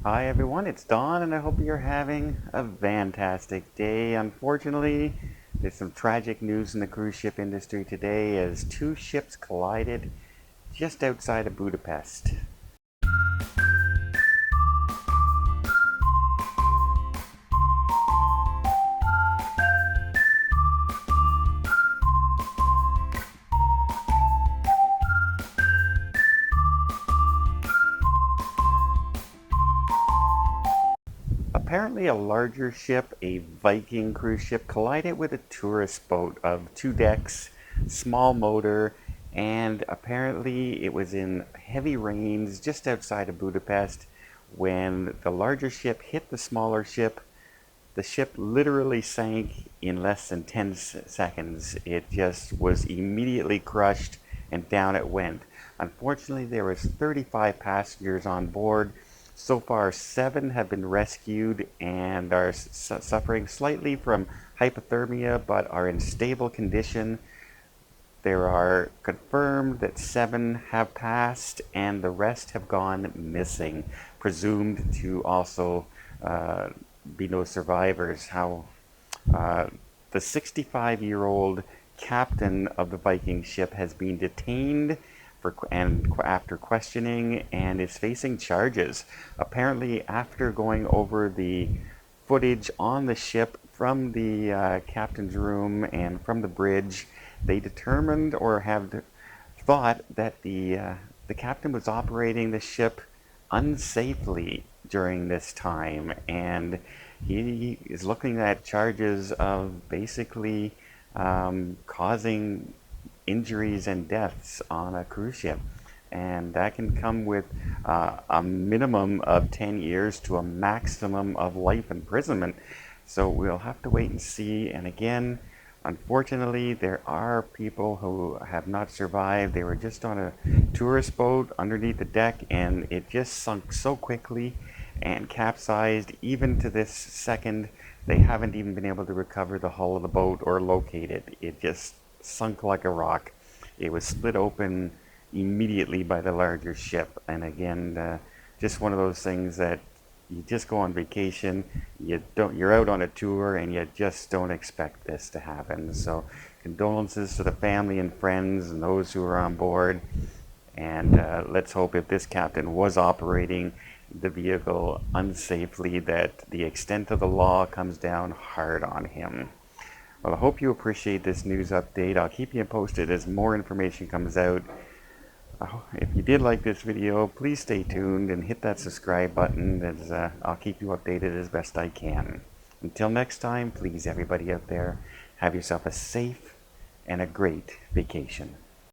Hi everyone, it's Don and I hope you're having a fantastic day. Unfortunately, there's some tragic news in the cruise ship industry today as two ships collided just outside of Budapest. Apparently, a larger ship, a Viking cruise ship, collided with a tourist boat of two decks, small motor, and apparently it was in heavy rains just outside of Budapest when the larger ship hit the smaller ship. The ship literally sank in less than 10 seconds. It just was immediately crushed and down it went. Unfortunately, there was 35 passengers on board. So far, 7 have been rescued and are suffering slightly from hypothermia but are in stable condition. There are confirmed that 7 have passed and the rest have gone missing, presumed to also uh, be no survivors. How uh, the 65-year-old captain of the Viking ship has been detained after questioning and is facing charges. Apparently, after going over the footage on the ship from the captain's room and from the bridge, they determined or have thought that the captain was operating the ship unsafely during this time, and he is looking at charges of basically causing injuries and deaths on a cruise ship. And that can come with a minimum of 10 years to a maximum of life imprisonment. So we'll have to wait and see. And again, unfortunately, there are people who have not survived. They were just on a tourist boat underneath the deck and it just sunk so quickly and capsized. Even to this second, they haven't even been able to recover the hull of the boat or locate it. It just sunk like a rock. It was split open immediately by the larger ship. And again, just one of those things that you just go on vacation, you're out on a tour and you just don't expect this to happen. So condolences to the family and friends and those who are on board. And let's hope if this captain was operating the vehicle unsafely that the extent of the law comes down hard on him. Well, I hope you appreciate this news update. I'll keep you posted as more information comes out. If you did like this video, please stay tuned and hit that subscribe button as I'll keep you updated as best I can. Until next time, please everybody out there, have yourself a safe and a great vacation.